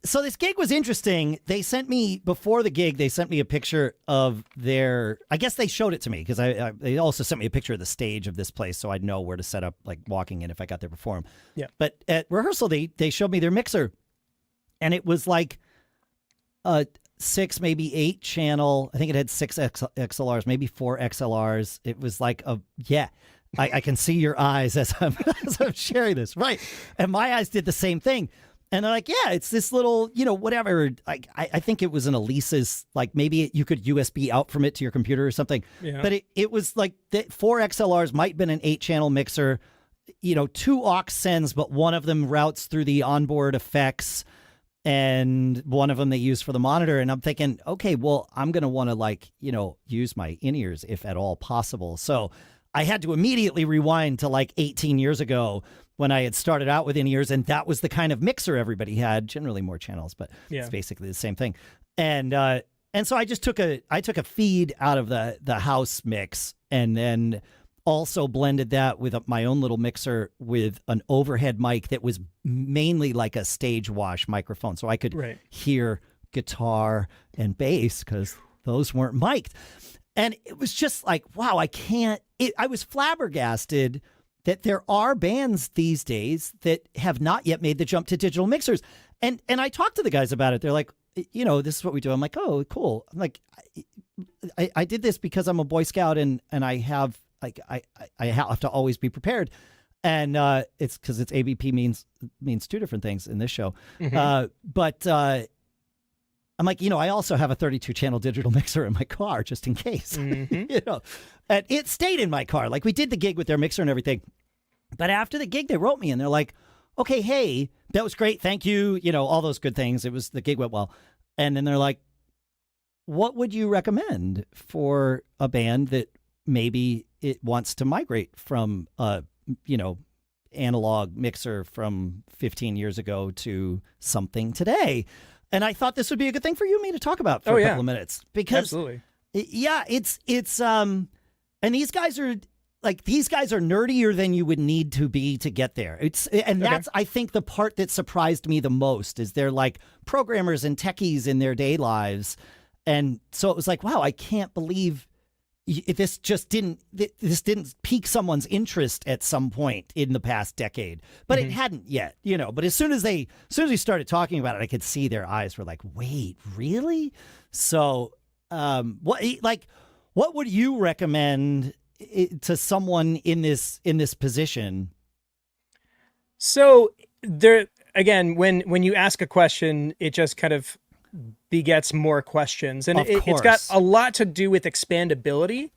So this gig was interesting. They sent me, before the gig, they sent me a picture of their, I guess they showed it to me because they also sent me a picture of the stage of this place so I'd know where to set up, like walking in if I got there before them. Yeah. But at rehearsal, they showed me their mixer, and it was like a 6, maybe 8 channel. I think it had 6 XLRs, maybe 4 XLRs. It was like I can see your eyes as I'm sharing this. Right. And my eyes did the same thing. And they're like, yeah, it's this little, whatever. Like, I think it was an Elisa's, like maybe you could USB out from it to your computer or something. Yeah. But it was like the 4 XLRs might have been an 8-channel mixer, 2 aux sends, but one of them routes through the onboard effects and one of them they use for the monitor. And I'm thinking, okay, well, I'm going to want to use my in-ears if at all possible. So I had to immediately rewind to like 18 years ago when I had started out with in-ears, and that was the kind of mixer everybody had. Generally more channels, but it's basically the same thing. And so I just took a feed out of the house mix, and then also blended that with my own little mixer with an overhead mic that was mainly like a stage wash microphone, so I could hear guitar and bass because those weren't mic'd. And it was just like, wow, I was flabbergasted that there are bands these days that have not yet made the jump to digital mixers. And I talked to the guys about it. They're like, this is what we do. I'm like, oh, cool. I'm like, I did this because I'm a Boy Scout and I have like, I have to always be prepared. And it's because it's ABP means 2 different things in this show. Mm-hmm. But I'm like, I also have a 32-channel digital mixer in my car just in case, mm-hmm. And it stayed in my car. Like, we did the gig with their mixer and everything. But after the gig, they wrote me and they're like, okay, hey, that was great. Thank you. All those good things. The gig went well. And then they're like, what would you recommend for a band that maybe it wants to migrate from analog mixer from 15 years ago to something today? And I thought this would be a good thing for you and me to talk about for a couple of minutes, because absolutely, it's and these guys are nerdier than you would need to be to get there. That's I think the part that surprised me the most is they're like programmers and techies in their day lives, and so it was like, wow, I can't believe this didn't pique someone's interest at some point in the past decade, but it hadn't yet, But as soon as we started talking about it, I could see their eyes were like, "Wait, really?" So, what would you recommend to someone in this position? So there again, when you ask a question, it just kind of begets more questions, and it's got a lot to do with expandability,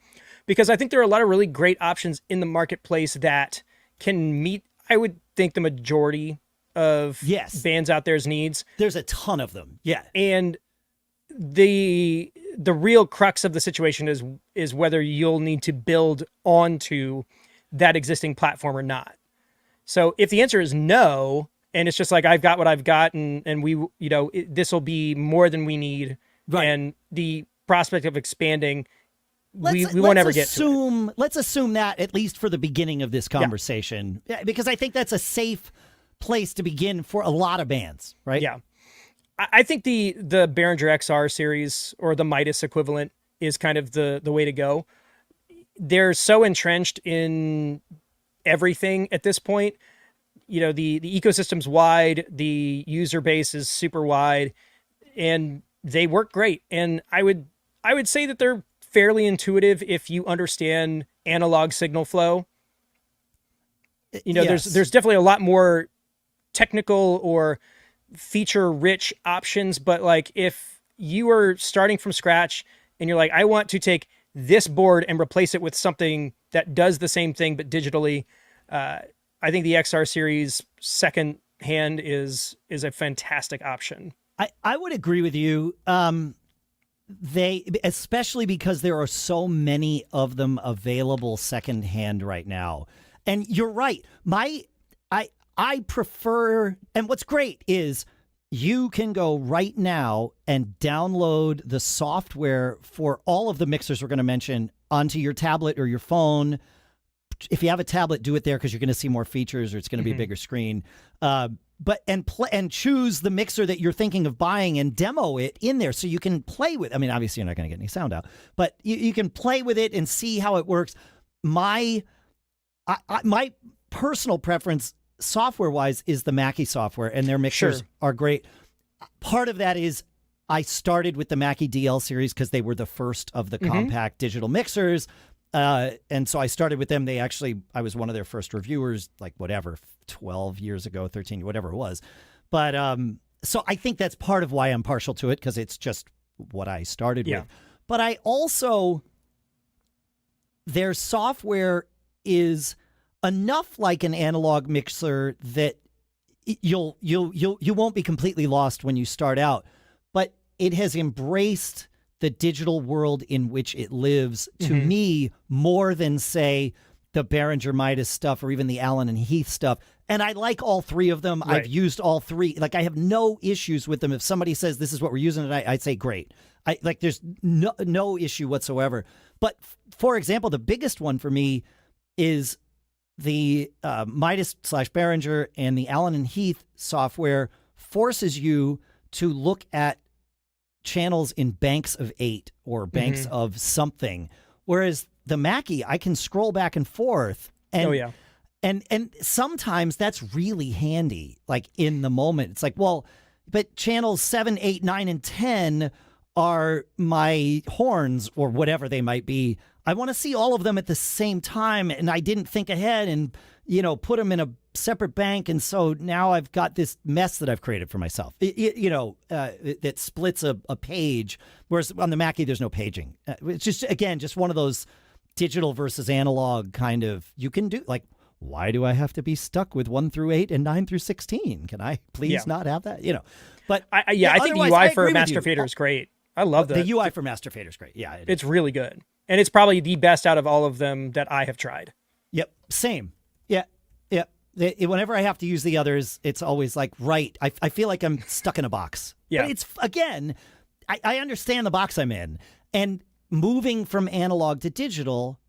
because I think there are a lot of really great options in the marketplace that can meet, I would think, the majority of bands out there's needs. There's a ton of them. Yeah. And the real crux of the situation is whether you'll need to build onto that existing platform or not. So if the answer is no, and it's just like, I've got what I've got, and we, this will be more than we need. Right. And the prospect of expanding, we won't ever get to it. Let's assume that, at least for the beginning of this conversation, because I think that's a safe place to begin for a lot of bands, right? Yeah. I think the Behringer X R series, or the Midas equivalent, is kind of the way to go. They're so entrenched in everything at this point. The ecosystem's wide, the user base is super wide, and they work great. And I would say that they're fairly intuitive if you understand analog signal flow. There's definitely a lot more technical or feature-rich options, but like if you are starting from scratch and you're like, I want to take this board and replace it with something that does the same thing but digitally, I think the XR series second hand is a fantastic option. I would agree with you. Especially because there are so many of them available secondhand right now. And you're right. I prefer, and what's great is you can go right now and download the software for all of the mixers we're going to mention onto your tablet or your phone. If you have a tablet, do it there because you're going to see more features, or it's going to be a bigger screen. and choose the mixer that you're thinking of buying and demo it in there so you can play with. I mean, obviously you're not going to get any sound out, but you can play with it and see how it works. My personal preference software wise is the Mackie software, and their mixers are great. Part of that is I started with the Mackie DL series because they were the first of the compact digital mixers. And so I started with them. I was one of their first reviewers, like 12 years ago, 13, whatever it was. But so I think that's part of why I'm partial to it, because it's just what I started with. But I also, their software is enough like an analog mixer that you won't be completely lost when you start out. But it has embraced the digital world in which it lives, to me, more than, say, the Behringer Midas stuff or even the Allen and Heath stuff. And I like all three of them. I've used all three. Like, I have no issues with them. If somebody says this is what we're using tonight, I'd say great. There's no issue whatsoever. But for example, the biggest one for me is the Midas/Behringer, and the Allen and Heath software forces you to look at channels in banks of 8 or banks of something, whereas the Mackie, I can scroll back and forth, and and sometimes that's really handy. Like, in the moment, it's like, well, but channels 7, 8, 9, and 10 are my horns or whatever they might be. I want to see all of them at the same time, and I didn't think ahead and put them in a separate bank, and so now I've got this mess that I've created for myself. That splits a page, whereas on the Mackie there's no paging. It's just one of those digital versus analog kind of. You can do, like, why do I have to be stuck with 1 through 8 and 9 through 16? Can I please not have that? But I think the UI for Master Fader is great. I love the UI for Master Fader is great. Yeah, it's really good, and it's probably the best out of all of them that I have tried. Yep, same. Yeah. Whenever I have to use the others, it's always like, I feel like I'm stuck in a box. Yeah. But it's, again, I understand the box I'm in. And moving from analog to digital,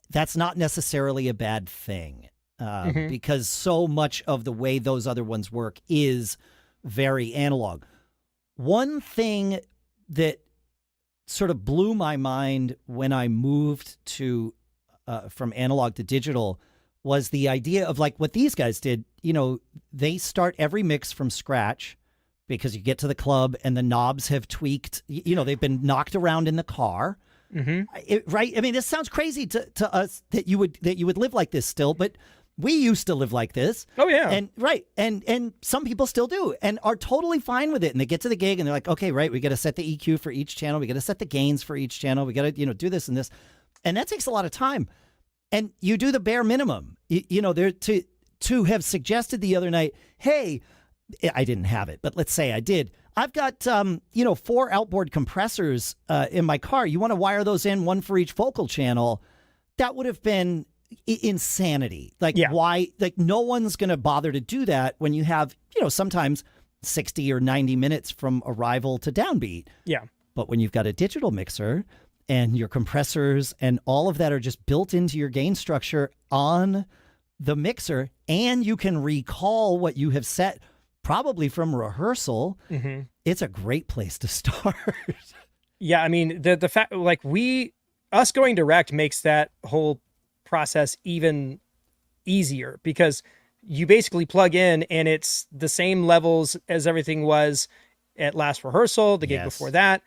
that's not necessarily a bad thing, because so much of the way those other ones work is very analog. One thing that sort of blew my mind when I moved to from analog to digital was the idea of, like, what these guys did. They start every mix from scratch because you get to the club and the knobs have tweaked. They've been knocked around in the car. Right? I mean, this sounds crazy to us that you would live like this still, but we used to live like this. Oh yeah. And some people still do and are totally fine with it. And they get to the gig and they're like, okay, right, we got to set the EQ for each channel. We got to set the gains for each channel. We got to, do this and this. And that takes a lot of time. And you do the bare minimum. There to have suggested the other night, hey, I didn't have it, but let's say I did. I've got 4 outboard compressors in my car. You want to wire those in, one for each vocal channel? That would have been insanity. Like, why? Like, no one's going to bother to do that when you have, sometimes 60 or 90 minutes from arrival to downbeat. Yeah. But when you've got a digital mixer and your compressors and all of that are just built into your gain structure on the mixer, and you can recall what you have set probably from rehearsal, it's a great place to start. Yeah, I mean, the fact, like, us going direct makes that whole process even easier, because you basically plug in and it's the same levels as everything was at last rehearsal, the gig before that.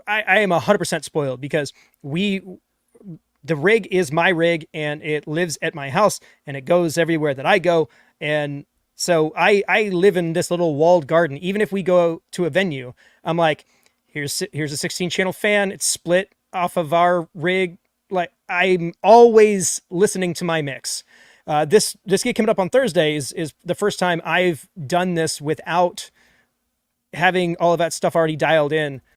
I am 100% spoiled because the rig is my rig and it lives at my house and it goes everywhere that I go. And so I live in this little walled garden. Even if we go to a venue, I'm like, here's a 16 channel fan. It's split off of our rig. Like, I'm always listening to my mix. This gig coming up on Thursday is the first time I've done this without having all of that stuff already dialed in.